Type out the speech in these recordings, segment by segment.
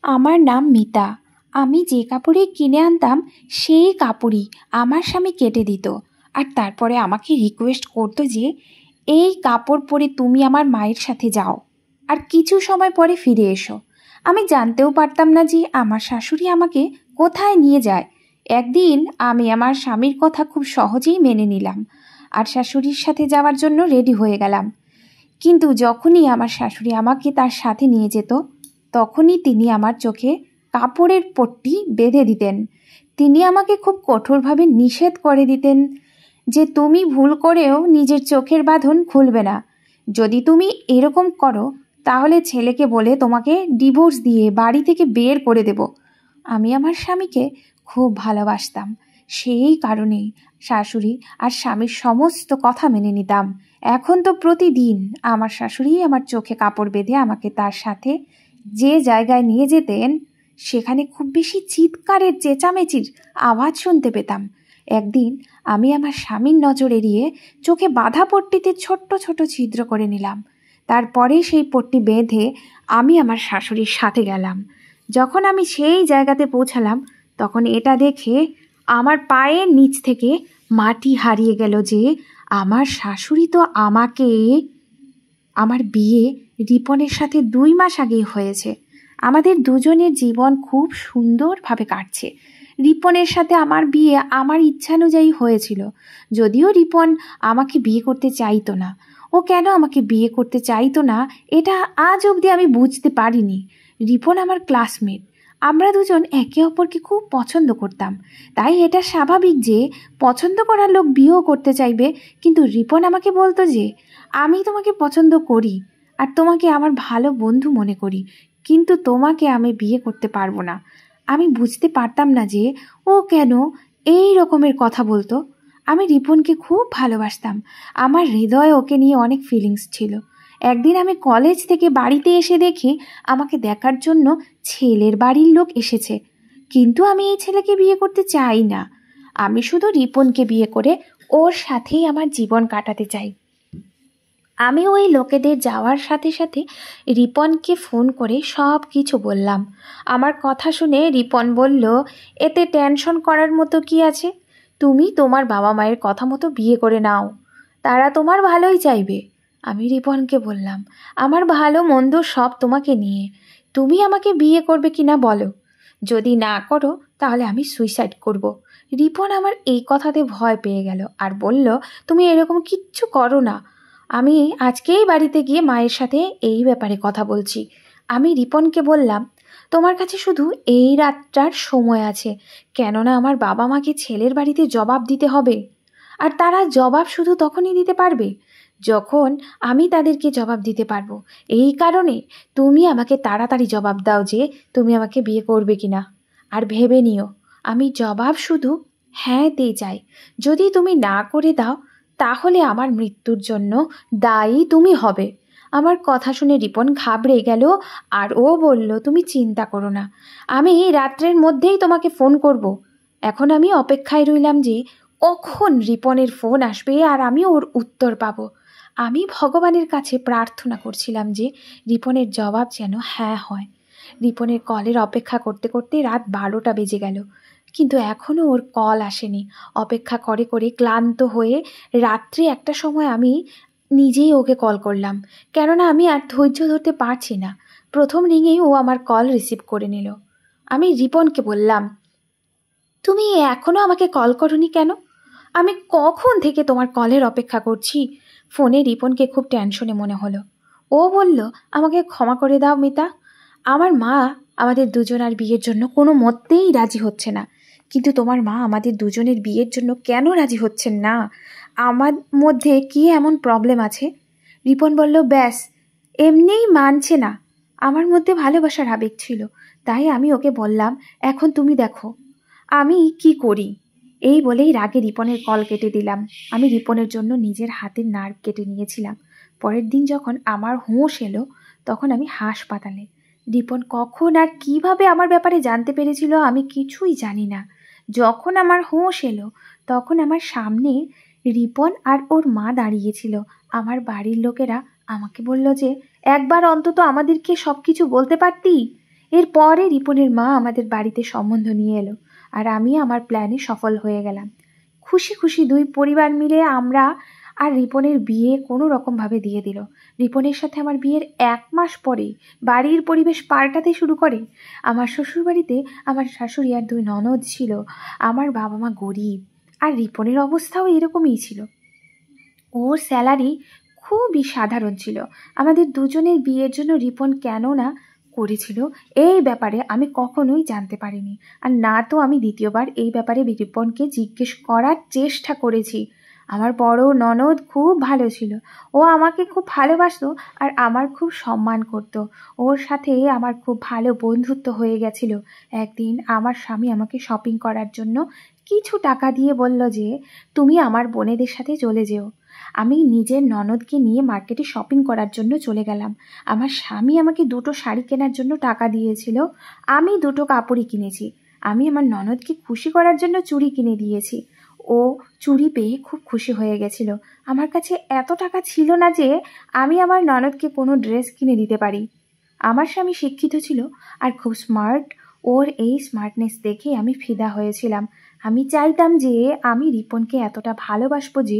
আমার নাম মিতা। আমি যে কাপড়ই কিনে আনতাম সেই কাপড়ই আমার স্বামী কেটে দিত, আর তারপরে আমাকে রিকোয়েস্ট করতো যে এই কাপড় পরে তুমি আমার মায়ের সাথে যাও আর কিছু সময় পরে ফিরে এসো। আমি জানতেও পারতাম না যে আমার শাশুড়ি আমাকে কোথায় নিয়ে যায়। একদিন আমি আমার স্বামীর কথা খুব সহজেই মেনে নিলাম আর শাশুড়ির সাথে যাওয়ার জন্য রেডি হয়ে গেলাম। কিন্তু যখনই আমার শাশুড়ি আমাকে তার সাথে নিয়ে যেত, তখনই তিনি আমার চোখে কাপড়ের পট্টি বেঁধে দিতেন। তিনি আমাকে খুব কঠোরভাবে নিষেধ করে দিতেন যে তুমি ভুল করেও নিজের চোখের বাঁধন খুলবে না। যদি তুমি এরকম করো তাহলে ছেলেকে বলে তোমাকে ডিভোর্স দিয়ে বাড়ি থেকে বের করে দেব। আমি আমার স্বামীকে খুব ভালোবাসতাম, সেই কারণেই শাশুড়ি আর স্বামীর সমস্ত কথা মেনে নিতাম। এখন তো প্রতিদিন আমার শাশুড়ি আমার চোখে কাপড় বেঁধে আমাকে তার সাথে যে জায়গায় নিয়ে যেতেন, সেখানে খুব বেশি চিৎকারের চেঁচামেচির আওয়াজ শুনতে পেতাম। একদিন আমি আমার স্বামীর নজর এড়িয়ে চোখে বাঁধা পট্টিতে ছোট্ট ছোট ছিদ্র করে নিলাম। তারপরে সেই পট্টি বেঁধে আমি আমার শাশুড়ির সাথে গেলাম। যখন আমি সেই জায়গাতে পৌঁছালাম, তখন এটা দেখে আমার পায়ের নিচ থেকে মাটি হারিয়ে গেল যে আমার শাশুড়ি তো আমাকে, আমার বিয়ে রিপনের সাথে 2 মাস আগেই হয়েছে। আমাদের দুজনের জীবন খুব সুন্দরভাবে কাটছে। রিপনের সাথে আমার বিয়ে আমার ইচ্ছানুযায়ী হয়েছিল, যদিও রিপন আমাকে বিয়ে করতে চাইতো না। ও কেন আমাকে বিয়ে করতে চাইতো না এটা আজ অবধি আমি বুঝতে পারিনি। রিপন আমার ক্লাসমেট, আমরা দুজন একে অপরকে খুব পছন্দ করতাম, তাই এটা স্বাভাবিক যে পছন্দ করার লোক বিয়েও করতে চাইবে। কিন্তু রিপন আমাকে বলতো যে আমি তোমাকে পছন্দ করি আর তোমাকে আমার ভালো বন্ধু মনে করি, কিন্তু তোমাকে আমি বিয়ে করতে পারবো না। আমি বুঝতে পারতাম না যে ও কেন এই রকমের কথা বলতো। আমি রিপনকে খুব ভালোবাসতাম, আমার হৃদয়ে ওকে নিয়ে অনেক ফিলিংস ছিল। একদিন আমি কলেজ থেকে বাড়িতে এসে দেখি আমাকে দেখার জন্য ছেলের বাড়ির লোক এসেছে, কিন্তু আমি এই ছেলেকে বিয়ে করতে চাই না। আমি শুধু রিপনকে বিয়ে করে ওর সাথেই আমার জীবন কাটাতে চাই। আমি ওই লোকেদের যাওয়ার সাথে সাথে রিপনকে ফোন করে সব কিছু বললাম। আমার কথা শুনে রিপন বলল, এতে টেনশন করার মতো কি আছে? তুমি তোমার বাবা মায়ের কথা মতো বিয়ে করে নাও, তারা তোমার ভালোই চাইবে। আমি রিপনকে বললাম, আমার ভালো মন্দ সব তোমাকে নিয়ে, তুমি আমাকে বিয়ে করবে কিনা বলো। যদি না করো তাহলে আমি সুইসাইড করব। রিপন আমার এই কথাতে ভয় পেয়ে গেল আর বলল, তুমি এরকম কিচ্ছু করো না, আমি আজকেই বাড়িতে গিয়ে মায়ের সাথে এই ব্যাপারে কথা বলছি। আমি রিপনকে বললাম, তোমার কাছে শুধু এই রাতটার সময় আছে, কেননা আমার বাবা মাকে ছেলের বাড়িতে জবাব দিতে হবে। আর তারা জবাব শুধু তখনই দিতে পারবে যখন আমি তাদেরকে জবাব দিতে পারবো। এই কারণে তুমি আমাকে তাড়াতাড়ি জবাব দাও যে তুমি আমাকে বিয়ে করবে কিনা। আর ভেবে নিও, আমি জবাব শুধু হ্যাঁতেই চাই। যদি তুমি না করে দাও তাহলে আমার মৃত্যুর জন্য দায়ী তুমি হবে। আমার কথা শুনে রিপন ঘাবড়ে গেল আর ও বলল, তুমি চিন্তা করো না, আমি রাত্রের মধ্যেই তোমাকে ফোন করব। এখন আমি অপেক্ষায় রইলাম যে কখন রিপনের ফোন আসবে আর আমি ওর উত্তর পাবো। আমি ভগবানের কাছে প্রার্থনা করছিলাম যে রিপনের জবাব যেন হ্যাঁ হয়। রিপনের কলের অপেক্ষা করতে করতে রাত 12টা বেজে গেল, কিন্তু এখনও ওর কল আসেনি। অপেক্ষা করে করে ক্লান্ত হয়ে রাত্রি 1টার সময় আমি নিজেই ওকে কল করলাম, কেননা আমি আর ধৈর্য ধরতে পারছি না। প্রথম রিংয়েই ও আমার কল রিসিভ করে নিল। আমি রিপনকে বললাম, তুমি এখনও আমাকে কল করনি কেন? আমি কখন থেকে তোমার কলের অপেক্ষা করছি। ফোনে রিপনকে খুব টেনশনে মনে হলো। ও বলল, আমাকে ক্ষমা করে দাও মিতা, আমার মা আমাদের দুজনের বিয়ের জন্য কোনো মতেই রাজি হচ্ছে না। কিন্তু তোমার মা আমাদের দুজনের বিয়ের জন্য কেন রাজি হচ্ছেন না? আমার মধ্যে কি এমন প্রবলেম আছে? রিপন বলল, ব্যাস, এমনিই মানছে না। আমার মধ্যে ভালোবাসার আবেগ ছিল, তাই আমি ওকে বললাম, এখন তুমি দেখো আমি কি করি। এই বলেই রাগে রিপনের কল কেটে দিলাম। আমি রিপনের জন্য নিজের হাতের নার্ভ কেটে নিয়েছিলাম। পরের দিন যখন আমার হুঁশ এলো, তখন আমি হাসপাতালে। রিপন কখন আর কিভাবে আমার ব্যাপারে জানতে পেরেছিল আমি কিছুই জানি না। যখন আমার হুঁশ এলো, তখন আমার সামনে রিপন আর ওর মা দাঁড়িয়েছিল। আমার বাড়ির লোকেরা আমাকে বলল যে একবার অন্তত আমাদেরকে সব কিছু বলতে পারতি, এরপরে রিপনের মা আমাদের বাড়িতে সম্বন্ধ নিয়ে এলো, আর আমি আমার প্ল্যানে সফল হয়ে গেলাম। খুশি খুশি দুই পরিবার মিলে আমরা আর রিপনের বিয়ে কোনো রকমভাবে দিয়ে দিল। রিপনের সাথে আমার বিয়ের 1 মাস পরেই বাড়ির পরিবেশ পাল্টাতে শুরু করে। আমার শ্বশুরবাড়িতে আমার শাশুড়ি আর 2 ননদ ছিল। আমার বাবা মা গরিব, আর রিপনের অবস্থাও এরকমই ছিল। ওর স্যালারি খুবই সাধারণ ছিল। আমাদের দুজনের বিয়ের জন্য রিপন কেন না করেছিল এই ব্যাপারে আমি কখনোই জানতে পারিনি, আর না তো আমি দ্বিতীয়বার এই ব্যাপারে রিপনকে জিজ্ঞেস করার চেষ্টা করেছি। আমার বড় ননদ খুব ভালো ছিল, ও আমাকে খুব ভালোবাসতো আর আমার খুব সম্মান করত। ওর সাথে আমার খুব ভালো বন্ধুত্ব হয়ে গেছিল। একদিন আমার স্বামী আমাকে শপিং করার জন্য কিছু টাকা দিয়ে বলল যে তুমি আমার বোনেদের সাথে চলে যেও। আমি নিজের ননদকে নিয়ে মার্কেটে শপিং করার জন্য চলে গেলাম। আমার স্বামী আমাকে 2টো শাড়ি কেনার জন্য টাকা দিয়েছিল, আমি 2টো কাপড়ই কিনেছি। আমি আমার ননদকে খুশি করার জন্য চুড়ি কিনে দিয়েছি। ও চুড়ি পেয়ে খুব খুশি হয়ে গেছিল। আমার কাছে এত টাকা ছিল না যে আমি আমার ননদকে কোনো ড্রেস কিনে দিতে পারি। আমার স্বামী শিক্ষিত ছিল আর খুব স্মার্ট। ওর এই স্মার্টনেস দেখে আমি ফিদা হয়েছিলাম। আমি চাইতাম যে আমি রিপনকে এতটা ভালোবাসবো যে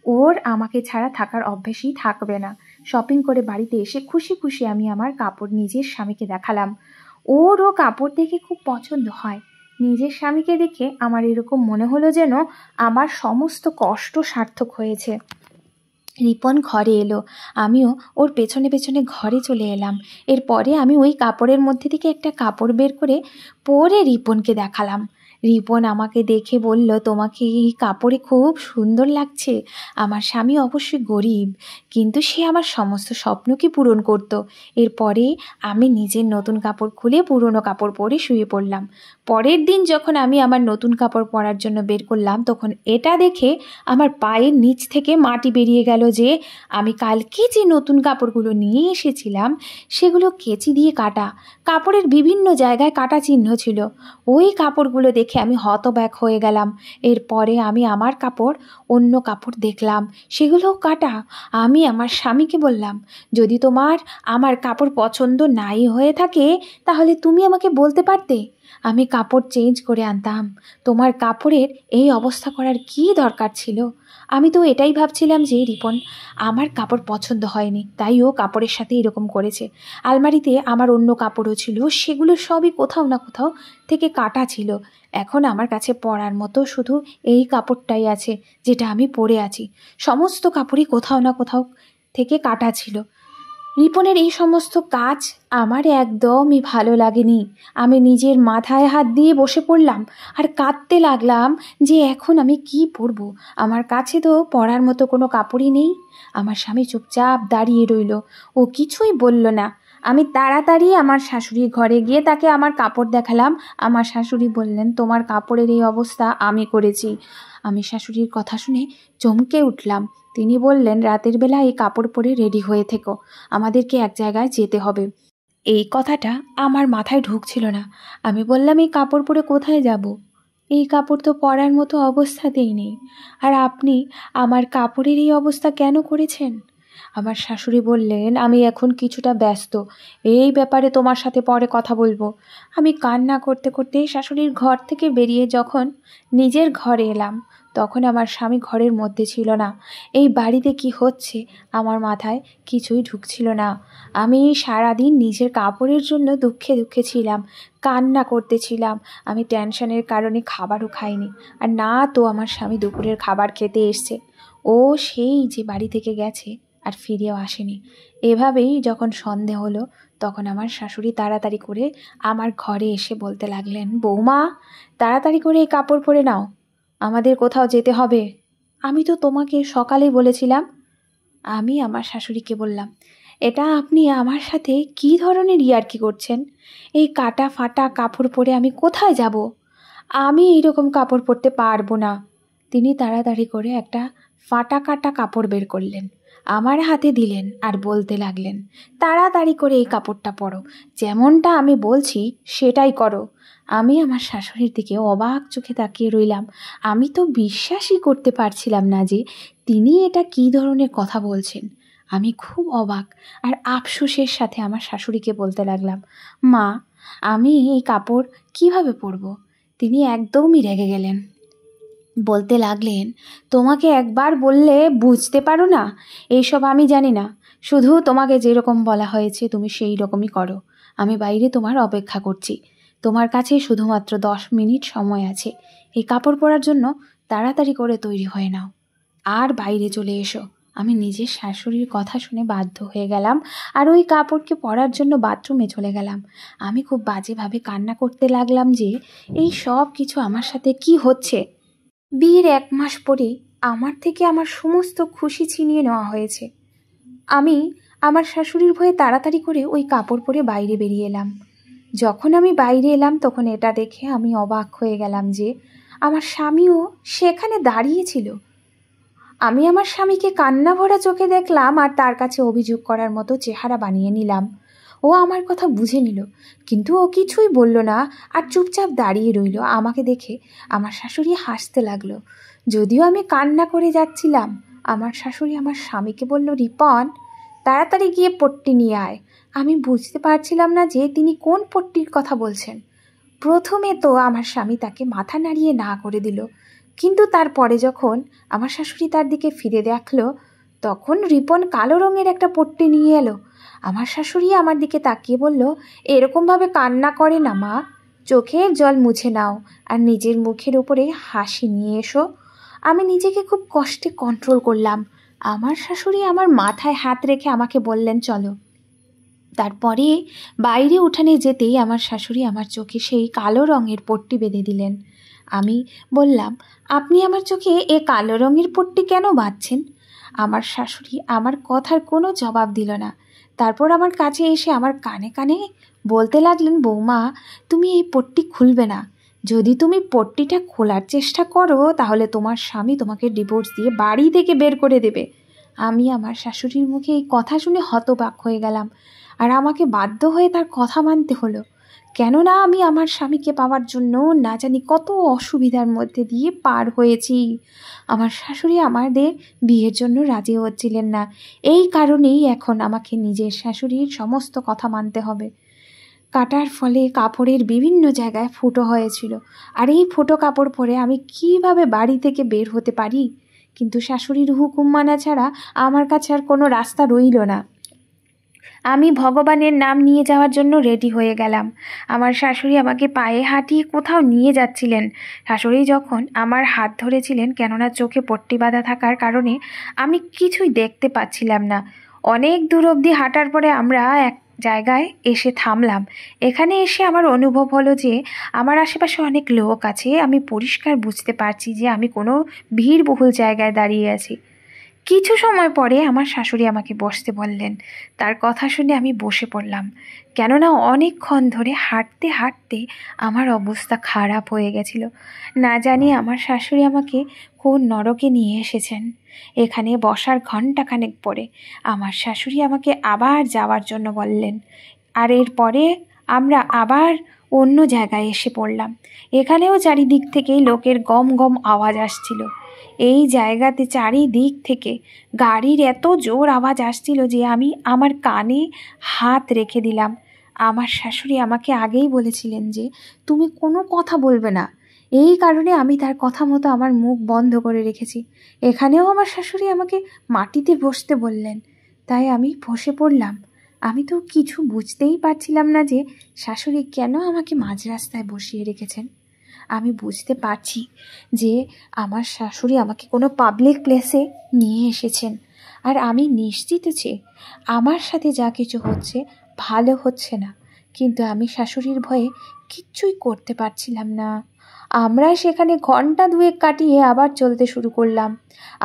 ওর আমাকে ছাড়া থাকার অভ্যেসই থাকবে না। শপিং করে বাড়িতে এসে খুশি খুশি আমি আমার কাপড় নিজের স্বামীকে দেখালাম। ওরও কাপড় দেখে খুব পছন্দ হয়। নিজের স্বামীকে দেখে আমার এরকম মনে হলো যেন আমার সমস্ত কষ্ট সার্থক হয়েছে। রিপন ঘরে এলো, আমিও ওর পেছনে পেছনে ঘরে চলে এলাম। এরপরে আমি ওই কাপড়ের মধ্যে থেকে একটা কাপড় বের করে পরে রিপনকে দেখালাম। রিপন আমাকে দেখে বলল, তোমাকে এই কাপড়ে খুব সুন্দর লাগছে। আমার স্বামী অবশ্যই গরিব, কিন্তু সে আমার সমস্ত স্বপ্নকে পূরণ করত। এরপরে আমি নিজের নতুন কাপড় খুলে পুরনো কাপড় পরে শুয়ে পড়লাম। পরের দিন যখন আমি আমার নতুন কাপড় পরার জন্য বের করলাম, তখন এটা দেখে আমার পায়ের নিচ থেকে মাটি বেরিয়ে গেল যে আমি কালকে যে নতুন কাপড়গুলো নিয়ে এসেছিলাম সেগুলো কেচি দিয়ে কাটা। কাপড়ের বিভিন্ন জায়গায় কাটা চিহ্ন ছিল। ওই কাপড়গুলো দেখে আমি হতবাক হয়ে গেলাম। এরপরে আমি আমার কাপড়, অন্য কাপড় দেখলাম, সেগুলোও কাটা। আমি আমার স্বামীকে বললাম, যদি তোমার আমার কাপড় পছন্দ নাই হয়ে থাকে তাহলে তুমি আমাকে বলতে পারতে, আমি কাপড় চেঞ্জ করে আনতাম। তোমার কাপড়ের এই অবস্থা করার কি দরকার ছিল? আমি তো এটাই ভাবছিলাম যে রিপন আমার কাপড় পছন্দ হয়নি, তাই ও কাপড়ের সাথে এরকম করেছে। আলমারিতে আমার অন্য কাপড়ও ছিল, সেগুলো সবই কোথাও না কোথাও থেকে কাটা ছিল। এখন আমার কাছে পরার মতো শুধু এই কাপড়টাই আছে যেটা আমি পরে আছি। সমস্ত কাপড়ই কোথাও না কোথাও থেকে কাটা ছিল। রিপনের এই সমস্ত কাজ আমার একদমই ভালো লাগেনি। আমি নিজের মাথায় হাত দিয়ে বসে পড়লাম আর কাঁদতে লাগলাম যে এখন আমি কি পরব। আমার কাছে তো পরার মতো কোনো কাপড়ই নেই। আমার স্বামী চুপচাপ দাঁড়িয়ে রইল, ও কিছুই বলল না। আমি তাড়াতাড়ি আমার শাশুড়ির ঘরে গিয়ে তাকে আমার কাপড় দেখালাম। আমার শাশুড়ি বললেন, তোমার কাপড়ের এই অবস্থা আমি করেছি। আমি শাশুড়ির কথা শুনে চমকে উঠলাম। তিনি বললেন, রাতের বেলা এই কাপড় পরে রেডি হয়ে থেকো, আমাদেরকে এক জায়গায় যেতে হবে। এই কথাটা আমার মাথায় ঢুকছিল না। আমি বললাম, এই কাপড় পরে কোথায় যাব? এই কাপড় তো পরার মতো অবস্থাতেই নেই, আর আপনি আমার কাপড়ের এই অবস্থা কেন করেছেন? আমার শাশুড়ি বললেন, আমি এখন কিছুটা ব্যস্ত, এই ব্যাপারে তোমার সাথে পরে কথা বলবো। আমি কান্না করতে করতে শাশুড়ির ঘর থেকে বেরিয়ে যখন নিজের ঘরে এলাম, তখন আমার স্বামী ঘরের মধ্যে ছিল না। এই বাড়িতে কি হচ্ছে আমার মাথায় কিছুই ঢুকছিল না। আমি সারাদিন নিজের কাপড়ের জন্য দুঃখে দুঃখে ছিলাম, কান্না করতেছিলাম। আমি টেনশনের কারণে খাবারও খাইনি, আর না তো আমার স্বামী দুপুরের খাবার খেতে এসছে। ও সেই যে বাড়ি থেকে গেছে আর ফিরেও আসেনি। এভাবেই যখন সন্ধে হলো, তখন আমার শাশুড়ি তাড়াতাড়ি করে আমার ঘরে এসে বলতে লাগলেন, বৌমা, তাড়াতাড়ি করে এই কাপড় পরে নাও, আমাদের কোথাও যেতে হবে। আমি তো তোমাকে সকালেই বলেছিলাম। আমি আমার শাশুড়িকে বললাম, এটা আপনি আমার সাথে কী ধরনের ইয়ার্কি করছেন? এই কাটা ফাটা কাপড় পরে আমি কোথায় যাব? আমি এইরকম কাপড় পরতে পারবো না। তিনি তাড়াতাড়ি করে একটা ফাটা কাটা কাপড় বের করলেন, আমার হাতে দিলেন আর বলতে লাগলেন, তাড়াতাড়ি করে এই কাপড়টা পরো, যেমনটা আমি বলছি সেটাই করো। আমি আমার শাশুড়ির দিকে অবাক চোখে তাকিয়ে রইলাম। আমি তো বিশ্বাসই করতে পারছিলাম না যে তিনি এটা কী ধরনের কথা বলছেন। আমি খুব অবাক আর আফসোসের সাথে আমার শাশুড়িকে বলতে লাগলাম, মা, আমি এই কাপড় কিভাবে পরব? তিনি একদমই রেগে গেলেন, বলতে লাগলেন, তোমাকে একবার বললে বুঝতে পারো না? এইসব আমি জানি না, শুধু তোমাকে যেরকম বলা হয়েছে তুমি সেই রকমই করো। আমি বাইরে তোমার অপেক্ষা করছি, তোমার কাছে শুধুমাত্র 10 মিনিট সময় আছে। এই কাপড় পরার জন্য তাড়াতাড়ি করে তৈরি হয়ে নাও আর বাইরে চলে এসো। আমি নিজের শাশুড়ির কথা শুনে বাধ্য হয়ে গেলাম আর ওই কাপড়কে পরার জন্য বাথরুমে চলে গেলাম। আমি খুব বাজেভাবে কান্না করতে লাগলাম যে এই সব কিছু আমার সাথে কি হচ্ছে। বিয়ের 1 মাস পরে আমার থেকে আমার সমস্ত খুশি ছিনিয়ে নেওয়া হয়েছে। আমি আমার শাশুড়ির ভয়ে তাড়াতাড়ি করে ওই কাপড় পরে বাইরে বেরিয়ে এলাম। যখন আমি বাইরে এলাম তখন এটা দেখে আমি অবাক হয়ে গেলাম যে আমার স্বামীও সেখানে দাঁড়িয়েছিল। আমি আমার স্বামীকে কান্না ভরা চোখে দেখলাম আর তার কাছে অভিযোগ করার মতো চেহারা বানিয়ে নিলাম। ও আমার কথা বুঝে নিল, কিন্তু ও কিছুই বলল না আর চুপচাপ দাঁড়িয়ে রইল। আমাকে দেখে আমার শাশুড়ি হাসতে লাগলো। যদিও আমি কান্না করে যাচ্ছিলাম, আমার শাশুড়ি আমার স্বামীকে বলল, রিপন, তাড়াতাড়ি গিয়ে পট্টি নিয়ে আয়। আমি বুঝতে পারছিলাম না যে তিনি কোন পট্টির কথা বলছেন। প্রথমে তো আমার স্বামী তাকে মাথা নাড়িয়ে না করে দিল, কিন্তু তারপরে যখন আমার শাশুড়ি তার দিকে ফিরে দেখলো, তখন রিপন কালো রঙের একটা পট্টি নিয়ে এলো। আমার শাশুড়ি আমার দিকে তাকিয়ে বলল, এরকমভাবে কান্না করে না মা, চোখের জল মুছে নাও আর নিজের মুখের উপরে হাসি নিয়ে এসো। আমি নিজেকে খুব কষ্টে কন্ট্রোল করলাম। আমার শাশুড়ি আমার মাথায় হাত রেখে আমাকে বললেন, চলো। তারপরে বাইরে উঠানে যেতেই আমার শাশুড়ি আমার চোখে সেই কালো রঙের পট্টি বেঁধে দিলেন। আমি বললাম, আপনি আমার চোখে এ কালো রঙের পট্টি কেন বাঁধছেন? আমার শাশুড়ি আমার কথার কোনো জবাব দিল না। তারপর আমার কাছে এসে আমার কানে কানে বলতে লাগলেন, বৌমা, তুমি এই পট্টি খুলবে না। যদি তুমি পট্টিটা খোলার চেষ্টা করো তাহলে তোমার স্বামী তোমাকে ডিভোর্স দিয়ে বাড়ি থেকে বের করে দেবে। আমি আমার শাশুড়ির মুখে এই কথা শুনে হতবাক হয়ে গেলাম আর আমাকে বাধ্য হয়ে তার কথা মানতে হলো। কেননা আমি আমার স্বামীকে পাওয়ার জন্য না জানি কত অসুবিধার মধ্যে দিয়ে পার হয়েছি। আমার শাশুড়ি আমাদের বিয়ের জন্য রাজি হচ্ছিলেন না। এই কারণেই এখন আমাকে নিজের শাশুড়ির সমস্ত কথা মানতে হবে। কাটার ফলে কাপড়ের বিভিন্ন জায়গায় ফুটো হয়েছিল, আর এই ফুটো কাপড় পরে আমি কিভাবে বাড়ি থেকে বের হতে পারি? কিন্তু শাশুড়ির হুকুম মানা ছাড়া আমার কাছে আর কোনো রাস্তা রইল না। আমি ভগবানের নাম নিয়ে যাওয়ার জন্য রেডি হয়ে গেলাম। আমার শাশুড়ি আমাকে পায়ে হাঁটিয়ে কোথাও নিয়ে যাচ্ছিলেন। শাশুড়ি যখন আমার হাত ধরেছিলেন, কেননা চোখে পট্টি বাঁধা থাকার কারণে আমি কিছুই দেখতে পাচ্ছিলাম না। অনেক দূর অবধি হাঁটার পরে আমরা এক জায়গায় এসে থামলাম। এখানে এসে আমার অনুভব হলো যে আমার আশেপাশে অনেক লোক আছে। আমি পরিষ্কার বুঝতে পারছি যে আমি কোনো ভিড়বহুল জায়গায় দাঁড়িয়ে আছি। কিছু সময় পরে আমার শাশুড়ি আমাকে বসতে বললেন। তার কথা শুনে আমি বসে পড়লাম, কেননা অনেকক্ষণ ধরে হাঁটতে হাঁটতে আমার অবস্থা খারাপ হয়ে গেছিল। না জানি আমার শাশুড়ি আমাকে কোন নরকে নিয়ে এসেছেন। এখানে বসার ঘণ্টাখানেক পরে আমার শাশুড়ি আমাকে আবার যাওয়ার জন্য বললেন, আর এরপরে আমরা আবার অন্য জায়গায় এসে পড়লাম। এখানেও চারিদিক থেকেই লোকের গম গম আওয়াজ আসছিল। এই জায়গাতে চারিদিক থেকে গাড়ির এত জোর আওয়াজ আসছিল যে আমি আমার কানে হাত রেখে দিলাম। আমার শাশুড়ি আমাকে আগেই বলেছিলেন যে তুমি কোনো কথা বলবে না। এই কারণে আমি তার কথা মতো আমার মুখ বন্ধ করে রেখেছি। এখানেও আমার শাশুড়ি আমাকে মাটিতে বসতে বললেন, তাই আমি বসে পড়লাম। আমি তো কিছু বুঝতেই পারছিলাম না যে শাশুড়ি কেন আমাকে মাঝ রাস্তায় বসিয়ে রেখেছেন। আমি বুঝতে পারছি যে আমার শাশুড়ি আমাকে কোনো পাবলিক প্লেসে নিয়ে এসেছেন, আর আমি নিশ্চিত যে আমার সাথে যা কিছু হচ্ছে ভালো হচ্ছে না। কিন্তু আমি শাশুড়ির ভয়ে কিচ্ছুই করতে পারছিলাম না। আমরা সেখানে ঘন্টা দুয়েক কাটিয়ে আবার চলতে শুরু করলাম।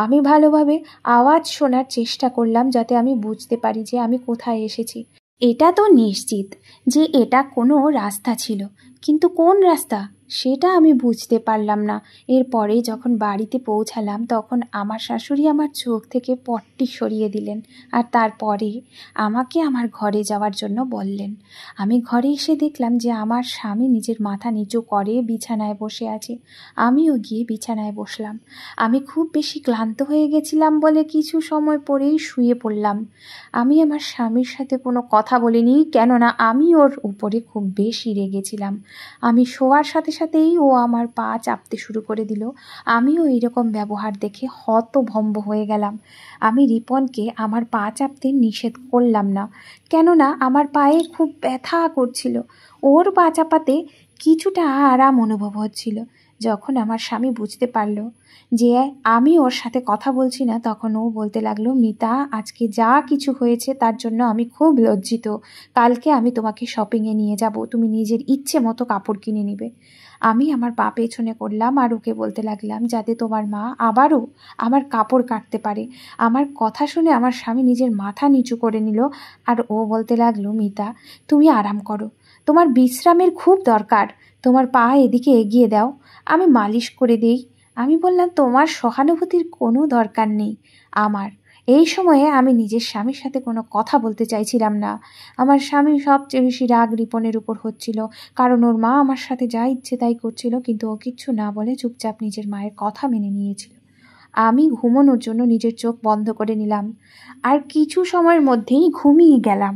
আমি ভালোভাবে আওয়াজ শোনার চেষ্টা করলাম যাতে আমি বুঝতে পারি যে আমি কোথায় এসেছি। এটা তো নিশ্চিত যে এটা কোনো রাস্তা ছিল, কিন্তু কোন রাস্তা সেটা আমি বুঝতে পারলাম না। এরপরে যখন বাড়িতে পৌঁছালাম তখন আমার শাশুড়ি আমার চোখ থেকে পট্টি সরিয়ে দিলেন আর তারপরে আমাকে আমার ঘরে যাওয়ার জন্য বললেন। আমি ঘরে এসে দেখলাম যে আমার স্বামী নিজের মাথা নিচু করে বিছানায় বসে আছে। আমিও গিয়ে বিছানায় বসলাম। আমি খুব বেশি ক্লান্ত হয়ে গেছিলাম বলে কিছু সময় পরেই শুয়ে পড়লাম। আমি আমার স্বামীর সাথে কোনো কথা বলিনি, কেননা আমি ওর উপরে খুব বেশি রেগেছিলাম। আমি শোয়ার সাথে সাথেই ও আমার পা চাপতে শুরু করে দিল। আমিও এইরকম ব্যবহার দেখে হতভম্ব হয়ে গেলাম। আমি রিপনকে আমার পা চাপতে নিষেধ করলাম না, কেননা আমার পায়ে খুব ব্যথা করছিল। ওর পা চাপাতে কিছুটা আরাম অনুভব হচ্ছিল। যখন আমার স্বামী বুঝতে পারলো যে আমি ওর সাথে কথা বলছি না, তখন ও বলতে লাগলো, মিতা, আজকে যা কিছু হয়েছে তার জন্য আমি খুব লজ্জিত। কালকে আমি তোমাকে শপিংয়ে নিয়ে যাব, তুমি নিজের ইচ্ছে মতো কাপড় কিনে নিবে। আমি আমার পা পেছনে করলাম আর ওকে বলতে লাগলাম, যাতে তোমার মা আবারও আমার কাপড় কাটতে পারে। আমার কথা শুনে আমার স্বামী নিজের মাথা নিচু করে নিল আর ও বলতে লাগলো, মিতা, তুমি আরাম করো, তোমার বিশ্রামের খুব দরকার, তোমার পা এদিকে এগিয়ে দাও, আমি মালিশ করে দিই। আমি বললাম, তোমার সহানুভূতির কোনো দরকার নেই আমার। এই সময়ে আমি নিজের স্বামীর সাথে কোনো কথা বলতে চাইছিলাম না। আমার স্বামী সবচেয়ে বেশি রাগ রিপনের উপর হচ্ছিল, কারণ ওর মা আমার সাথে যা ইচ্ছে তাই করছিল, কিন্তু ও কিচ্ছু না বলে চুপচাপ নিজের মায়ের কথা মেনে নিয়েছিল। আমি ঘুমানোর জন্য নিজের চোখ বন্ধ করে নিলাম আর কিছু সময়ের মধ্যেই ঘুমিয়ে গেলাম।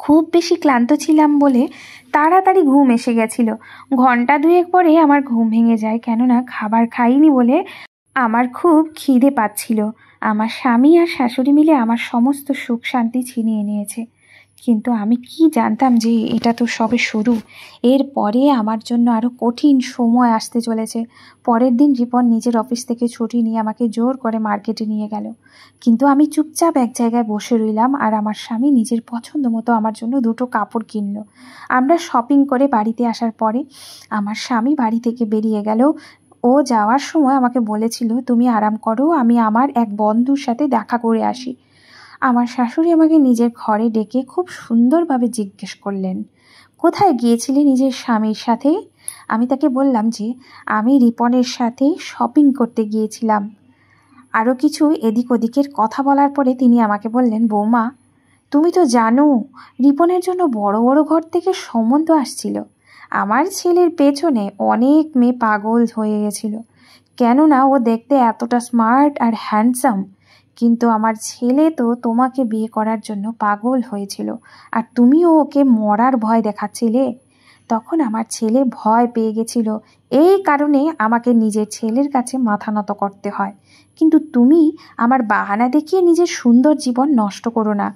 খুব বেশি ক্লান্ত ছিলাম বলে তাড়াতাড়ি ঘুম এসে গেছিল। ঘন্টা দুয়েক পরে আমার ঘুম ভেঙে যায়, কেননা খাবার খাইনি বলে আমার খুব খিদে পাচ্ছিল। আমার স্বামী আর শাশুড়ি মিলে আমার সমস্ত সুখ শান্তি ছিনিয়ে নিয়েছে, কিন্তু আমি কি জানতাম যে এটা তো সবে শুরু। এরপরে আমার জন্য আরও কঠিন সময় আসতে চলেছে। পরের দিন রিপন নিজের অফিস থেকে ছুটি নিয়ে আমাকে জোর করে মার্কেটে নিয়ে গেল, কিন্তু আমি চুপচাপ এক জায়গায় বসে রইলাম আর আমার স্বামী নিজের পছন্দ মতো আমার জন্য দুটো কাপড় কিনলো। আমরা শপিং করে বাড়িতে আসার পরে আমার স্বামী বাড়ি থেকে বেরিয়ে গেল। ও যাওয়ার সময় আমাকে বলেছিল, তুমি আরাম করো, আমি আমার এক বন্ধুর সাথে দেখা করে আসি। আমার শাশুড়ি আমাকে নিজের ঘরে ডেকে খুব সুন্দরভাবে জিজ্ঞেস করলেন, কোথায় গিয়েছিলে নিজের স্বামীর সাথে? আমি তাকে বললাম যে আমি রিপনের সাথে শপিং করতে গিয়েছিলাম। আরও কিছু এদিক ওদিকের কথা বলার পরে তিনি আমাকে বললেন, বৌমা, তুমি তো জানো রিপনের জন্য বড় বড় ঘর থেকে সম্বন্ধ আসছিল। আমার ছেলের পেছনে অনেক মেয়ে পাগল হয়ে গেছিল, কেননা ও দেখতে এতটা স্মার্ট আর হ্যান্ডসাম। কিন্তু আমার ছেলে তো তোমাকে বিয়ে করার জন্য পাগল হয়েছিল, আর তুমিও ওকে মরার ভয় দেখাচ্ছিলে। তখন আমার ছেলে ভয় পেয়ে গেছিল, এই কারণে আমাকে নিজের ছেলের কাছে মাথা নত করতে হয়। কিন্তু তুমি আমার বাহানা দেখিয়ে নিজের সুন্দর জীবন নষ্ট করো না,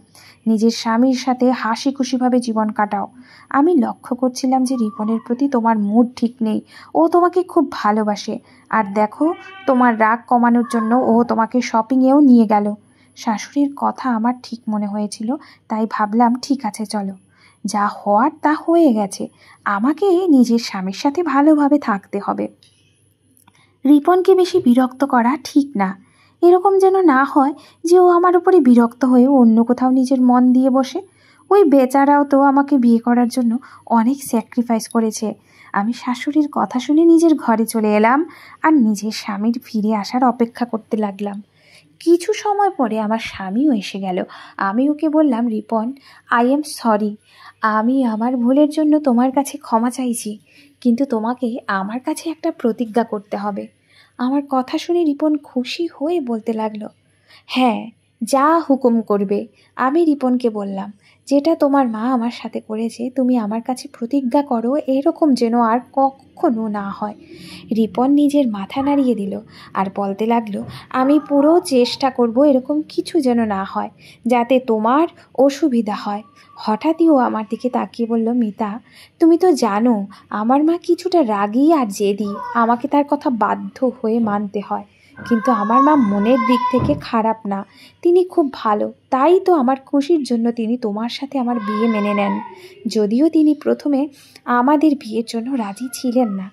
নিজের স্বামীর সাথে হাসি খুশিভাবে জীবন কাটাও। আমি লক্ষ্য করছিলাম যে রিপনের প্রতি তোমার মুড ঠিক নেই, ও তোমাকে খুব ভালোবাসে। আর দেখো, তোমার রাগ কমানোর জন্য ও তোমাকে শপিংয়েও নিয়ে গেল। শাশুড়ির কথা আমার ঠিক মনে হয়েছিল, তাই ভাবলাম, ঠিক আছে, চলো, যা হওয়ার তা হয়ে গেছে, আমাকে নিজের স্বামীর সাথে ভালোভাবে থাকতে হবে। রিপনকে বেশি বিরক্ত করা ঠিক না, এরকম যেন না হয় যে ও আমার উপরে বিরক্ত হয়ে অন্য কোথাও নিজের মন দিয়ে বসে। ওই বেচারাও তো আমাকে বিয়ে করার জন্য অনেক স্যাক্রিফাইস করেছে। আমি শাশুড়ির কথা শুনে নিজের ঘরে চলে এলাম আর নিজের স্বামীর ফিরে আসার অপেক্ষা করতে লাগলাম। কিছু সময় পরে আমার স্বামীও এসে গেল। আমি ওকে বললাম, রিপন, আই এম সরি, আমি আমার ভুলের জন্য তোমার কাছে ক্ষমা চাইছি, কিন্তু তোমাকে আমার কাছে একটা প্রতিজ্ঞা করতে হবে। আমার কথা শুনে রিপন খুশি হয়ে বলতে লাগলো, হ্যাঁ, যা হুকুম করবে। আমি রিপনকে বললাম, যেটা তোমার মা আমার সাথে করেছে তুমি আমার কাছে প্রতিজ্ঞা করো এরকম যেন আর কখনো না হয়। রিপন নিজের মাথা নাড়িয়ে দিল আর বলতে লাগলো, আমি পুরো চেষ্টা করব এরকম কিছু যেন না হয়, যাতে তোমার অসুবিধা হয়। হঠাৎই ও আমার দিকে তাকিয়ে বলল, মিতা, তুমি তো জানো আমার মা কিছুটা রাগী আর জেদি, আমাকে তার কথা বাধ্য হয়ে মানতে হয়। কিন্তু আমার মা মনের দিক থেকে খারাপ না, তিনি খুব ভালো, তাই তো আমার খুশির জন্য তিনি তোমার সাথে আমার বিয়ে মেনে নেন। যদিও তিনি প্রথমে আমাদের বিয়ের জন্য রাজি ছিলেন না,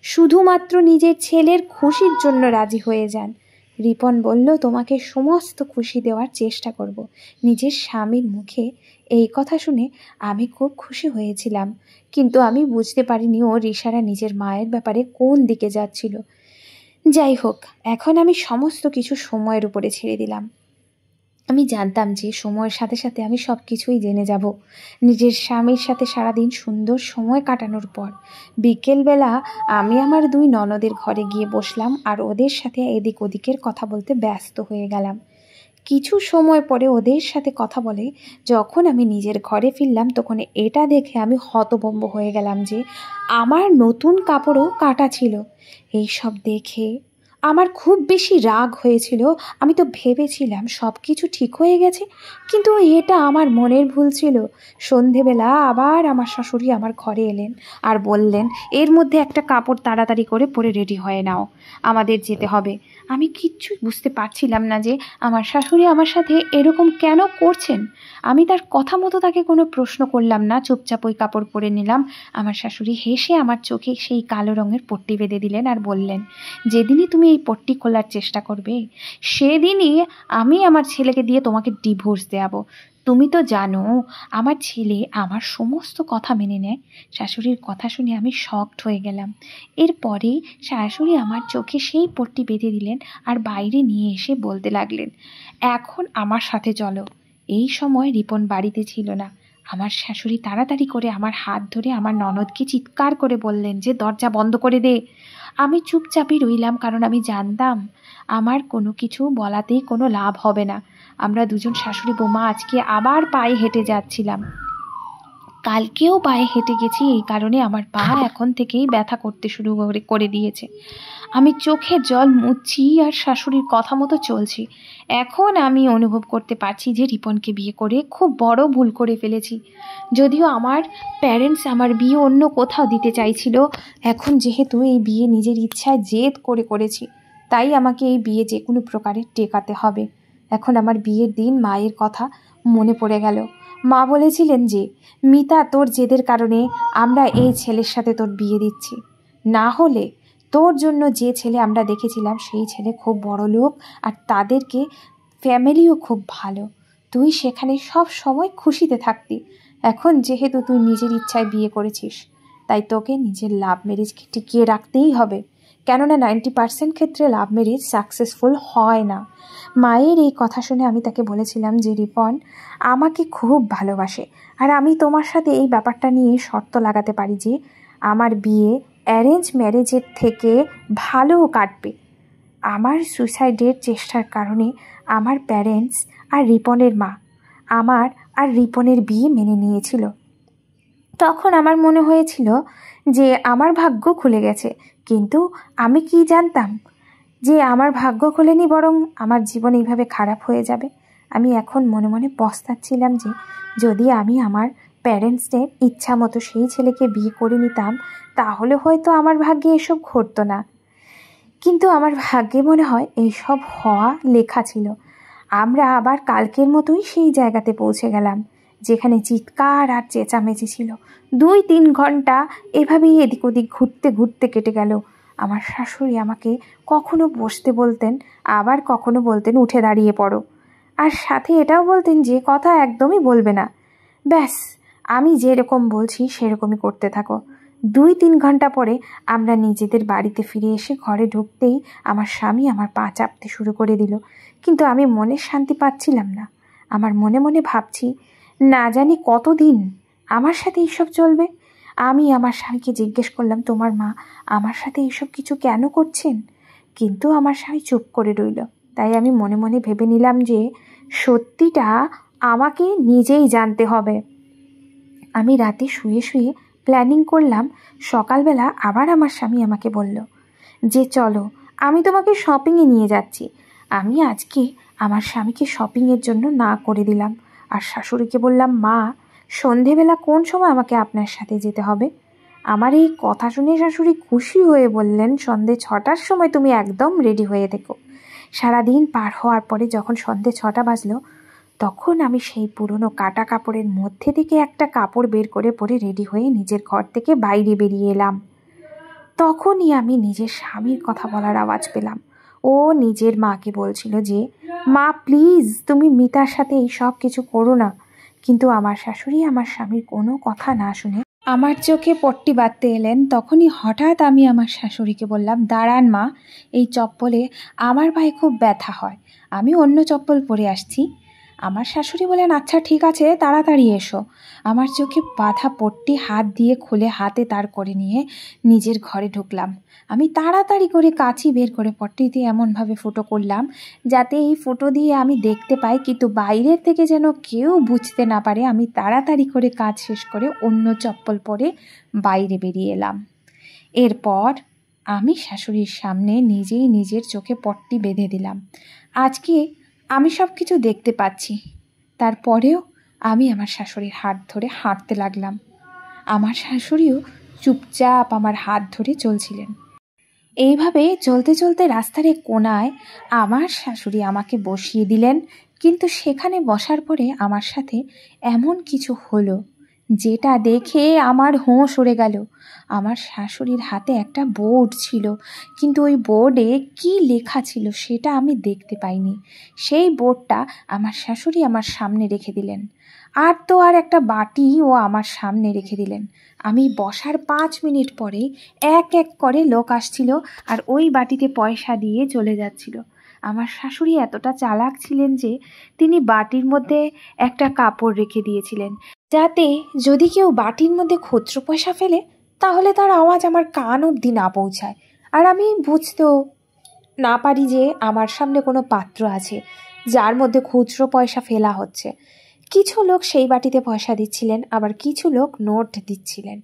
শুধুমাত্র নিজের ছেলের খুশির জন্য রাজি হয়ে যান। রিপন বলল, তোমাকে সমস্ত খুশি দেওয়ার চেষ্টা করব। নিজের স্বামীর মুখে এই কথা শুনে আমি খুব খুশি হয়েছিলাম, কিন্তু আমি বুঝতে পারিনি ওর ইশারা নিজের মায়ের ব্যাপারে কোন দিকে যাচ্ছিল। যাই হোক, এখন আমি সমস্ত কিছু সময়ের উপরে ছেড়ে দিলাম। আমি জানতাম যে সময়ের সাথে সাথে আমি সব কিছুই জেনে যাব। নিজের স্বামীর সাথে সারাদিন সুন্দর সময় কাটানোর পর বিকেলবেলা আমি আমার 2 ননদের ঘরে গিয়ে বসলাম আর ওদের সাথে এদিক ওদিকের কথা বলতে ব্যস্ত হয়ে গেলাম। কিছু সময় পরে ওদের সাথে কথা বলে যখন আমি নিজের ঘরে ফিরলাম, তখন এটা দেখে আমি হতভম্ব হয়ে গেলাম যে আমার নতুন কাপড়ও কাটা ছিল। এইসব দেখে আমার খুব বেশি রাগ হয়েছিল। আমি তো ভেবেছিলাম সব কিছু ঠিক হয়ে গেছে, কিন্তু এটা আমার মনের ভুল ছিল। সন্ধেবেলা আবার আমার শাশুড়ি আমার ঘরে এলেন আর বললেন, এর মধ্যে একটা কাপড় তাড়াতাড়ি করে পরে রেডি হয়ে নাও, আমাদের যেতে হবে। আমি কিচ্ছু বুঝতে পারছিলাম না যে আমার শাশুড়ি আমার সাথে এরকম কেন করছেন। আমি তার কথা মতো তাকে কোনো প্রশ্ন করলাম না, চুপচাপ ওই কাপড় পরে নিলাম। আমার শাশুড়ি হেসে আমার চোখে সেই কালো রঙের পট্টি বেঁধে দিলেন আর বললেন, যেদিনই তুমি এই পট্টি খোলার চেষ্টা করবে সেদিনই আমি আমার ছেলেকে দিয়ে তোমাকে ডিভোর্স দেওয়াবো। তুমি তো জানো আমার ছেলে আমার সমস্ত কথা মেনে নেয়। শাশুড়ির কথা শুনে আমি শকড হয়ে গেলাম। এরপরে শাশুড়ি আমার চোখে সেই পট্টি বেঁধে দিলেন আর বাইরে নিয়ে এসে বলতে লাগলেন, এখন আমার সাথে চলো। এই সময় রিপন বাড়িতে ছিল না। আমার শাশুড়ি তাড়াতাড়ি করে আমার হাত ধরে আমার ননদকে চিৎকার করে বললেন যে দরজা বন্ধ করে দে। আমি চুপচাপই রইলাম, কারণ আমি জানতাম আমার কোনো কিছু বলাতেই কোনো লাভ হবে না। আমরা দুজন শাশুড়ি বৌমা আজকে আবার পায়ে হেঁটে যাচ্ছিলাম। কালকেও পায়ে হেঁটে গেছি, এই কারণে আমার পা এখন থেকেই ব্যথা করতে শুরু করে দিয়েছে। আমি চোখে জল মুছছি আর শাশুড়ির কথা মতো চলছি। এখন আমি অনুভব করতে পারছি যে রিপনকে বিয়ে করে খুব বড় ভুল করে ফেলেছি। যদিও আমার প্যারেন্টস আমার বিয়ে অন্য কোথাও দিতে চাইছিল, এখন যেহেতু এই বিয়ে নিজের ইচ্ছায় জেদ করে করেছি, তাই আমাকে এই বিয়ে যে কোনো প্রকারে টেকাতে হবে। এখন আমার বিয়ের দিন মায়ের কথা মনে পড়ে গেল। মা বলেছিলেন যে, মিতা, তোর জেদের কারণে আমরা এই ছেলের সাথে তোর বিয়ে দিচ্ছি, না হলে তোর জন্য যে ছেলে আমরা দেখেছিলাম সেই ছেলে খুব বড় লোক আর তাদেরকে ফ্যামিলিও খুব ভালো, তুই সেখানে সব সময় খুশিতে থাকতি। এখন যেহেতু তুই নিজের ইচ্ছায় বিয়ে করেছিস, তাই তোকে নিজের লাভ ম্যারেজকে টিকিয়ে রাখতেই হবে, কেননা 90% ক্ষেত্রে লাভ ম্যারেজ সাকসেসফুল হয় না। মায়ের এই কথা শুনে আমি তাকে বলেছিলাম যে রিপন আমাকে খুব ভালোবাসে আর আমি তোমার সাথে এই ব্যাপারটা নিয়ে শর্ত লাগাতে পারি যে আমার বিয়ে অ্যারেঞ্জ ম্যারেজের থেকে ভালোও কাটবে। আমার সুইসাইডের চেষ্টার কারণে আমার প্যারেন্টস আর রিপনের মা আমার আর রিপনের বিয়ে মেনে নিয়েছিল। তখন আমার মনে হয়েছিল যে আমার ভাগ্য খুলে গেছে, কিন্তু আমি কি জানতাম যে আমার ভাগ্য খোলেনি, বরং আমার জীবন এইভাবে খারাপ হয়ে যাবে। আমি এখন মনে মনে পস্তাচ্ছিলাম যে যদি আমি আমার প্যারেন্টসদের ইচ্ছা মতো সেই ছেলেকে বিয়ে করে নিতাম, তাহলে হয়তো আমার ভাগ্যে এসব ঘটতো না। কিন্তু আমার ভাগ্যে মনে হয় এইসব হওয়া লেখা ছিল। আমরা আবার কালকের মতোই সেই জায়গাতে পৌঁছে গেলাম যেখানে চিৎকার আর চেঁচামেচি ছিল। 2-3 ঘন্টা এভাবেই এদিক ওদিক ঘুরতে ঘুরতে কেটে গেল। আমার শাশুড়ি আমাকে কখনো বসতে বলতেন, আবার কখনো বলতেন উঠে দাঁড়িয়ে পড়ো, আর সাথে এটাও বলতেন যে কথা একদমই বলবে না, ব্যাস আমি যেরকম বলছি সেরকমই করতে থাকো। 2-3 ঘন্টা পরে আমরা নিজেদের বাড়িতে ফিরে এসে ঘরে ঢুকতেই আমার স্বামী আমার পা চাপতে শুরু করে দিল, কিন্তু আমি মনের শান্তি পাচ্ছিলাম না। আমার মনে মনে ভাবছি, না জানি কতদিন আমার সাথে এইসব চলবে। আমি আমার স্বামীকে জিজ্ঞেস করলাম, তোমার মা আমার সাথে এইসব কিছু কেন করছেন? কিন্তু আমার স্বামী চুপ করে রইল। তাই আমি মনে মনে ভেবে নিলাম যে সত্যিটা আমাকে নিজেই জানতে হবে। আমি রাতে শুয়ে শুয়ে প্ল্যানিং করলাম। সকালবেলা আবার আমার স্বামী আমাকে বলল যে চলো, আমি তোমাকে শপিংয়ে নিয়ে যাচ্ছি। আমি আজকে আমার স্বামীকে শপিংয়ের জন্য না করে দিলাম আর শাশুড়িকে বললাম, মা, সন্ধেবেলা কোন সময় আমাকে আপনার সাথে যেতে হবে? আমার এই কথা শুনে শাশুড়ি খুশি হয়ে বললেন, সন্ধে 6টার সময় তুমি একদম রেডি হয়ে থেকো। সারাদিন পার হওয়ার পরে যখন সন্ধে 6টা বাজলো, তখন আমি সেই পুরনো কাটা কাপড়ের মধ্যে থেকে একটা কাপড় বের করে পরে রেডি হয়ে নিজের ঘর থেকে বাইরে বেরিয়ে এলাম। তখনই আমি নিজের স্বামীর কথা বলার আওয়াজ পেলাম। ও নিজের মাকে বলছিল যে, মা প্লিজ তুমি মিতার সাথে এই সব কিছু করো না। কিন্তু আমার শাশুড়ি আমার স্বামীর কোনো কথা না শুনে আমার চোখে পট্টি বাঁধতে এলেন। তখনই হঠাৎ আমি আমার শাশুড়িকে বললাম, দাঁড়ান মা, এই চপ্পলে আমার পায়ে খুব ব্যথা হয়, আমি অন্য চপ্পল পরে আসছি। আমার শাশুড়ি বলেন, আচ্ছা ঠিক আছে, তাড়াতাড়ি এসো। আমার চোখে বাঁধা পট্টি হাত দিয়ে খুলে হাতে তার করে নিয়ে নিজের ঘরে ঢুকলাম। আমি তাড়াতাড়ি করে কাঁচি বের করে পট্টিতে এমনভাবে ফুটো করলাম যাতে এই ফুটো দিয়ে আমি দেখতে পাই, কিন্তু বাইরের থেকে যেন কেউ বুঝতে না পারে। আমি তাড়াতাড়ি করে কাজ শেষ করে অন্য চপ্পল পরে বাইরে বেরিয়ে এলাম। এরপর আমি শাশুড়ির সামনে নিজেই নিজের চোখে পট্টি বেঁধে দিলাম। আজকে আমি সব কিছু দেখতে পাচ্ছি, তারপরেও আমি আমার শাশুড়ির হাত ধরে হাঁটতে লাগলাম। আমার শাশুড়িও চুপচাপ আমার হাত ধরে চলছিলেন। এইভাবে চলতে চলতে রাস্তার এক কোণায় আমার শাশুড়ি আমাকে বসিয়ে দিলেন, কিন্তু সেখানে বসার পরে আমার সাথে এমন কিছু হলো যেটা দেখে আমার হোঁশ উড়ে গেল। আমার শাশুড়ির হাতে একটা বোর্ড ছিল, কিন্তু ওই বোর্ডে কি লেখা ছিল সেটা আমি দেখতে পাইনি। সেই বোর্ডটা আমার শাশুড়ি আমার সামনে রেখে দিলেন, আর তো আর একটা বাটিও আমার সামনে রেখে দিলেন। আমি বসার 5 মিনিট পরেই এক এক করে লোক আসছিল আর ওই বাটিতে পয়সা দিয়ে চলে যাচ্ছিল। আমার শাশুড়ি এতটা চালাক ছিলেন যে তিনি বাটির মধ্যে একটা কাপড় রেখে দিয়েছিলেন, যাতে যদি কেউ বাটির মধ্যে খুচরো পয়সা ফেলে তাহলে তার আওয়াজ আমার কান অবধি না পৌঁছায়, আর আমি বুঝতেও না পারি যে আমার সামনে কোনো পাত্র আছে যার মধ্যে খুচরো পয়সা ফেলা হচ্ছে। কিছু লোক সেই বাটিতে পয়সা দিচ্ছিলেন, আবার কিছু লোক নোট দিচ্ছিলেন।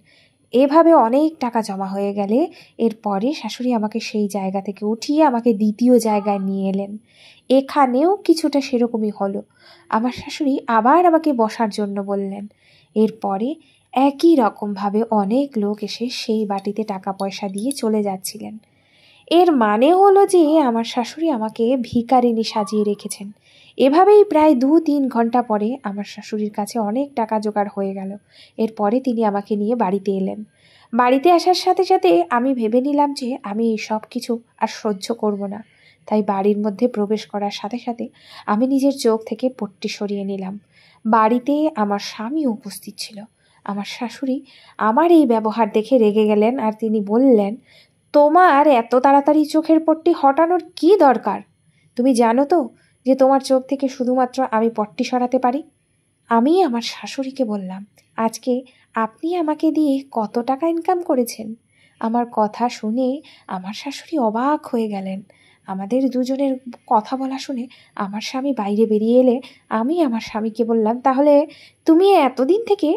এভাবে অনেক টাকা জমা হয়ে গেলে এরপরে শাশুড়ি আমাকে সেই জায়গা থেকে উঠিয়ে আমাকে দ্বিতীয় জায়গায় নিয়ে এলেন। এখানেও কিছুটা সেরকমই হলো। আমার শাশুড়ি আবার আমাকে বসার জন্য বললেন। এরপরে একই রকমভাবে অনেক লোক এসে সেই বাটিতে টাকা পয়সা দিয়ে চলে যাচ্ছিলেন। এর মানে হলো যে আমার শাশুড়ি আমাকে ভিখারিনী সাজিয়ে রেখেছেন। এভাবেই প্রায় 2-3 ঘন্টা পরে আমার শাশুড়ির কাছে অনেক টাকা জোগাড় হয়ে গেল। এরপরে তিনি আমাকে নিয়ে বাড়িতে এলেন। বাড়িতে আসার সাথে সাথে আমি ভেবে নিলাম যে আমি এই সব কিছু আর সহ্য করব না। তাই বাড়ির মধ্যে প্রবেশ করার সাথে সাথে আমি নিজের চোখ থেকে পট্টি সরিয়ে নিলাম। বাড়িতে আমার স্বামী উপস্থিত ছিল। আমার শাশুড়ি আমার এই ব্যবহার দেখে রেগে গেলেন, আর তিনি বললেন, তোমার এত তাড়াতাড়ি চোখের পট্টি হটানোর কি দরকার? তুমি জানো তো যে তোমার চোখ থেকে শুধুমাত্র আমি পট্টি সরাতে পারি? আমি আমার শাশুড়িকে বললাম, আজকে আপনি আমাকে দিয়ে কত টাকা ইনকাম করেছেন? আমার কথা শুনে আমার শাশুড়ি অবাক হয়ে গেলেন। আমাদের দুজনের কথা বলা শুনে আমার স্বামী বাইরে বেরিয়ে এলে আমি আমার স্বামীকে বললাম, তাহলে তুমি এতদিন থেকে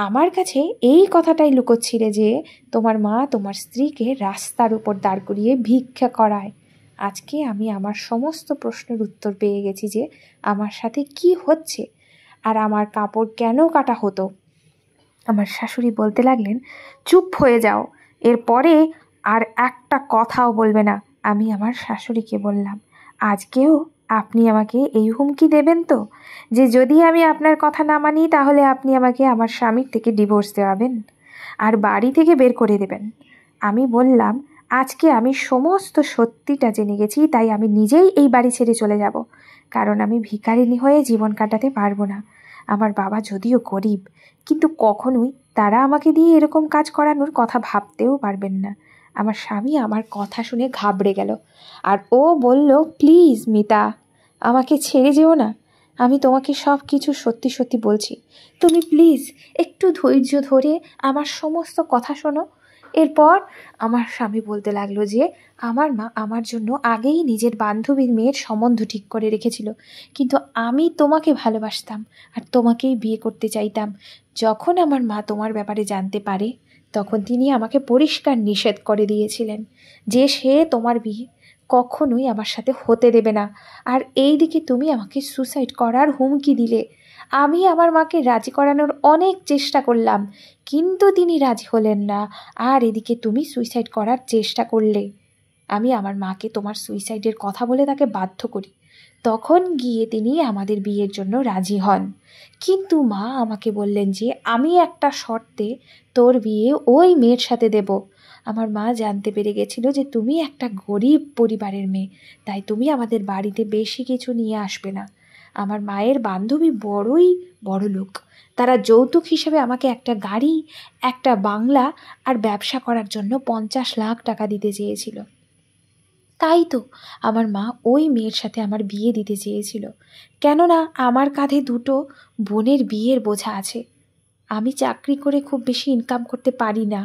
আমার কাছে এই কথাটাই লুকোচ্ছিলে যে তোমার মা তোমার স্ত্রীকে রাস্তার উপর দাঁড় করিয়ে ভিক্ষা করায়। আজকে আমি আমার সমস্ত প্রশ্নের উত্তর পেয়ে গেছি যে আমার সাথে কি হচ্ছে আর আমার কাপড় কেন কাটা হতো। আমার শাশুড়ি বলতে লাগলেন, চুপ হয়ে যাও, এরপরে আর একটা কথাও বলবে না। আমি আমার শাশুড়িকে বললাম, আজকেও আপনি আমাকে এই হুমকি দেবেন তো, যে যদি আমি আপনার কথা না মানি তাহলে আপনি আমাকে আমার স্বামীর থেকে ডিভোর্স দেওয়াবেন আর বাড়ি থেকে বের করে দেবেন? আমি বললাম, আজকে আমি সমস্ত সত্যিটা জেনে গেছি, তাই আমি নিজেই এই বাড়ি ছেড়ে চলে যাব, কারণ আমি ভিখারিনী হয়ে জীবন কাটাতে পারবো না। আমার বাবা যদিও গরিব, কিন্তু কখনোই তারা আমাকে দিয়ে এরকম কাজ করানোর কথা ভাবতেও পারবেন না। আমার স্বামী আমার কথা শুনে ঘাবড়ে গেল, আর ও বলল, প্লিজ মিতা, আমাকে ছেড়ে যেও না। আমি তোমাকে সব কিছু সত্যি সত্যি বলছি, তুমি প্লিজ একটু ধৈর্য ধরে আমার সমস্ত কথা শোনো। এরপর আমার স্বামী বলতে লাগলো যে আমার মা আমার জন্য আগেই নিজের বান্ধবীর মেয়ের সম্বন্ধ ঠিক করে রেখেছিল, কিন্তু আমি তোমাকে ভালোবাসতাম আর তোমাকেই বিয়ে করতে চাইতাম। যখন আমার মা তোমার ব্যাপারে জানতে পারে তখন তিনি আমাকে পরিষ্কার নিষেধ করে দিয়েছিলেন যে সে তোমার বিয়ে কখনোই আমার সাথে হতে দেবে না। আর এই দিকে তুমি আমাকে সুসাইড করার হুমকি দিলে। আমি আমার মাকে রাজি করানোর অনেক চেষ্টা করলাম, কিন্তু তিনি রাজি হলেন না। আর এদিকে তুমি সুইসাইড করার চেষ্টা করলে। আমি আমার মাকে তোমার সুইসাইডের কথা বলে তাকে বাধ্য করি। তখন গিয়ে তিনি আমাদের বিয়ের জন্য রাজি হন। কিন্তু মা আমাকে বললেন যে আমি একটা শর্তে তোর বিয়ে ওই মেয়ের সাথে দেব। আমার মা জানতে পেরে গেছিল যে তুমি একটা গরিব পরিবারের মেয়ে, তাই তুমি আমাদের বাড়িতে বেশি কিছু নিয়ে আসবে না। আমার মায়ের বান্ধবী বড়ই বড় লোক, তারা যৌতুক হিসেবে আমাকে একটা গাড়ি, একটা বাংলা আর ব্যবসা করার জন্য 50 লাখ টাকা দিতে চেয়েছিল। তাই তো আমার মা ওই মেয়ের সাথে আমার বিয়ে দিতে চেয়েছিল, কেননা আমার কাঁধে দুটো বোনের বিয়ের বোঝা আছে। আমি চাকরি করে খুব বেশি ইনকাম করতে পারি না।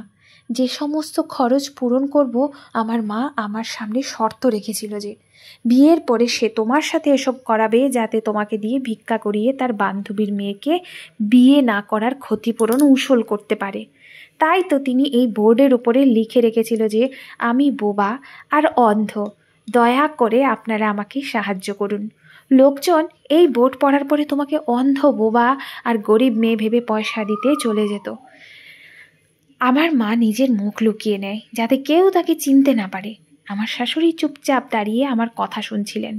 যে সমস্ত খরচ পূরণ করব, আমার মা আমার সামনে শর্ত রেখেছিল যে বিয়ের পরে সে তোমার সাথে এসব করাবে যাতে তোমাকে দিয়ে ভিক্ষা করিয়ে তার বান্ধবীর মেয়েকে বিয়ে না করার ক্ষতিপূরণ উসুল করতে পারে। তাই তো তিনি এই বোর্ডের উপরে লিখে রেখেছিল যে আমি বোবা আর অন্ধ, দয়া করে আপনারা আমাকে সাহায্য করুন। লোকজন এই বোর্ড পড়ার পরে তোমাকে অন্ধ, বোবা আর গরিব মেয়ে ভেবে পয়সা দিতে চলে যেত। আমার মা নিজের মুখ লুকিয়ে নেয় যাতে কেউ তাকে চিনতে না পারে। আমার শাশুড়ি চুপচাপ দাঁড়িয়ে আমার কথা শুনছিলেন।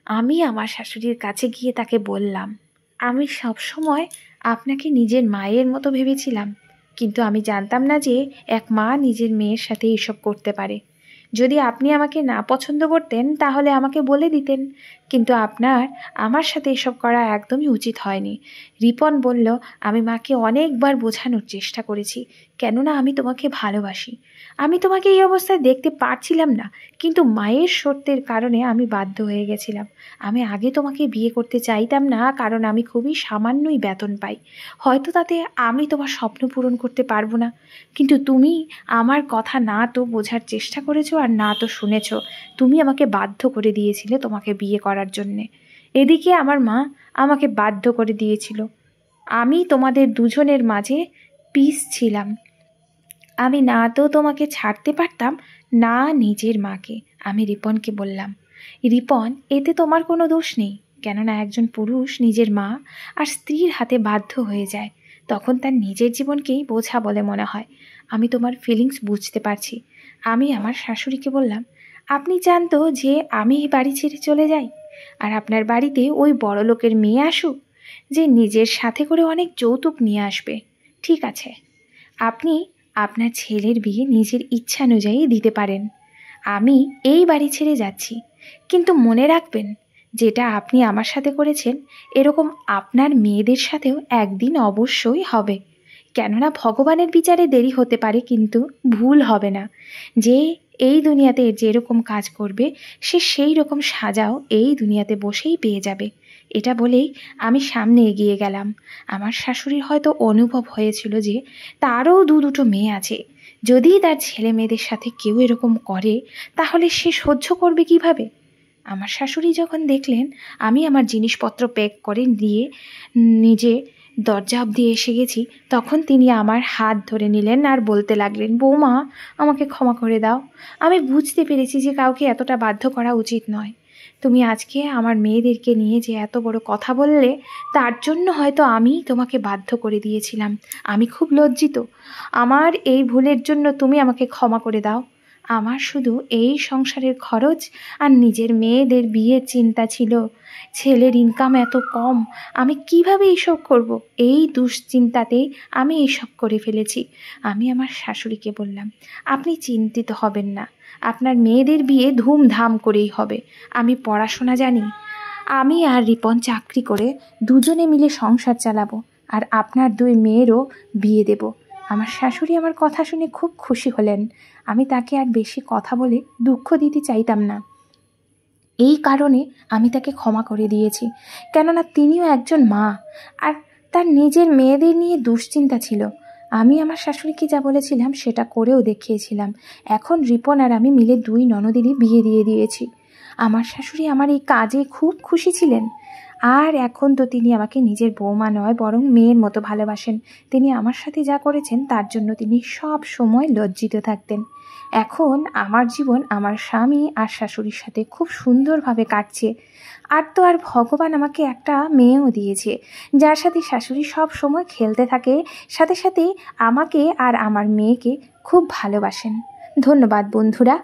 আমি আমার শাশুড়ির কাছে গিয়ে তাকে বললাম, আমি সবসময় আপনাকে নিজের মায়ের মতো ভেবেছিলাম, কিন্তু আমি জানতাম না যে এক মা নিজের মেয়ের সাথে এসব করতে পারে। যদি আপনি আমাকে না পছন্দ করতেন তাহলে আমাকে বলে দিতেন, কিন্তু আপনার আমার সাথে এসব করা একদমই উচিত হয়নি। রিপন বলল, আমি মাকে অনেকবার বোঝানোর চেষ্টা করেছি, কেননা আমি তোমাকে ভালোবাসি। আমি তোমাকে এই অবস্থায় দেখতে পারছিলাম না, কিন্তু মায়ের শর্তের কারণে আমি বাধ্য হয়ে গেছিলাম। আমি আগে তোমাকে বিয়ে করতে চাইতাম না, কারণ আমি খুবই সামান্যই বেতন পাই। হয়তো তাতে আমি তোমার স্বপ্ন পূরণ করতে পারবো না, কিন্তু তুমি আমার কথা না তো বোঝার চেষ্টা করেছো আর না তো শুনেছ। তুমি আমাকে বাধ্য করে দিয়েছিলে তোমাকে বিয়ে করার জন্যে। এদিকে আমার মা আমাকে বাধ্য করে দিয়েছিল। আমি তোমাদের দুজনের মাঝে পিস ছিলাম। আমি না তো তোমাকে ছাড়তে পারতাম, না নিজের মাকে। আমি রিপনকে বললাম, রিপন, এতে তোমার কোনো দোষ নেই, কেননা একজন পুরুষ নিজের মা আর স্ত্রীর হাতে বাধ্য হয়ে যায়, তখন তার নিজের জীবনকেই বোঝা বলে মনে হয়। আমি তোমার ফিলিংস বুঝতে পারছি। আমি আমার শাশুড়িকে বললাম, আপনি চান তো যে আমি এই বাড়ি ছেড়ে চলে যাই, আর আপনার বাড়িতে ওই বড় লোকের মেয়ে আসুক, যে নিজের সাথে করে অনেক যৌতুক নিয়ে আসবে। ঠিক আছে, আপনি আপনার ছেলের বিয়ে নিজের ইচ্ছানুযায়ী দিতে পারেন। আমি এই বাড়ি ছেড়ে যাচ্ছি, কিন্তু মনে রাখবেন, যেটা আপনি আমার সাথে করেছেন এরকম আপনার মেয়েদের সাথেও একদিন অবশ্যই হবে। কেননা ভগবানের বিচারে দেরি হতে পারে, কিন্তু ভুল হবে না। যে এই দুনিয়াতে যেরকম কাজ করবে সে সেই রকম সাজাও এই দুনিয়াতে বসেই পেয়ে যাবে। এটা বলেই আমি সামনে এগিয়ে গেলাম। আমার শাশুড়ির হয়তো অনুভব হয়েছিল যে তারও দুটো মেয়ে আছে, যদি তার ছেলে মেয়েদের সাথে কেউ এরকম করে তাহলে সে সহ্য করবে কিভাবে। আমার শাশুড়ি যখন দেখলেন আমি আমার জিনিসপত্র প্যাক করে দিয়ে নিজে দরজা অবধি এসে গেছি, তখন তিনি আমার হাত ধরে নিলেন আর বলতে লাগলেন, বৌমা, আমাকে ক্ষমা করে দাও। আমি বুঝতে পেরেছি যে কাউকে এতটা বাধ্য করা উচিত নয়। তুমি আজকে আমার মেয়েদেরকে নিয়ে যে এত বড় কথা বললে, তার জন্য হয়তো আমি তোমাকে বাধ্য করে দিয়েছিলাম। আমি খুব লজ্জিত। আমার এই ভুলের জন্য তুমি আমাকে ক্ষমা করে দাও। আমার শুধু এই সংসারের খরচ আর নিজের মেয়েদের বিয়ের চিন্তা ছিল। ছেলের ইনকাম এত কম, আমি কিভাবে এইসব করব? এই দুশ্চিন্তাতেই আমি এইসব করে ফেলেছি। আমি আমার শাশুড়িকে বললাম, আপনি চিন্তিত হবেন না, আপনার মেয়েদের বিয়ে ধুমধাম করেই হবে। আমি পড়াশোনা জানি, আমি আর রিপন চাকরি করে দুজনে মিলে সংসার চালাবো, আর আপনার দুই মেয়েরও বিয়ে দেব। আমার শাশুড়ি আমার কথা শুনে খুব খুশি হলেন। আমি তাকে আর বেশি কথা বলে দুঃখ দিতে চাইতাম না, এই কারণে আমি তাকে ক্ষমা করে দিয়েছি। কেননা তিনিও একজন মা, আর তার নিজের মেয়েদের নিয়ে দুশ্চিন্তা ছিল। আমি আমার শাশুড়িকে যা বলেছিলাম সেটা করেও দেখিয়েছিলাম। এখন রিপন আর আমি মিলে দুই ননদেরই বিয়ে দিয়ে দিয়েছি। আমার শাশুড়ি আমার এই কাজে খুব খুশি ছিলেন। আর এখন তো তিনি আমাকে নিজের বৌমা নয়, বরং মেয়ের মতো ভালোবাসেন। তিনি আমার সাথে যা করেছেন তার জন্য তিনি সব সময় লজ্জিত থাকতেন। এখন আমার জীবন আমার স্বামী আর শাশুড়ির সাথে খুব সুন্দরভাবে কাটছে। আর তো আর ভগবান আমাকে একটা মেয়েও দিয়েছে, যার সাথে শাশুড়ি সব সময় খেলতে থাকে, সাথে সাথে আমাকে আর আমার মেয়েকে খুব ভালোবাসেন। ধন্যবাদ বন্ধুরা।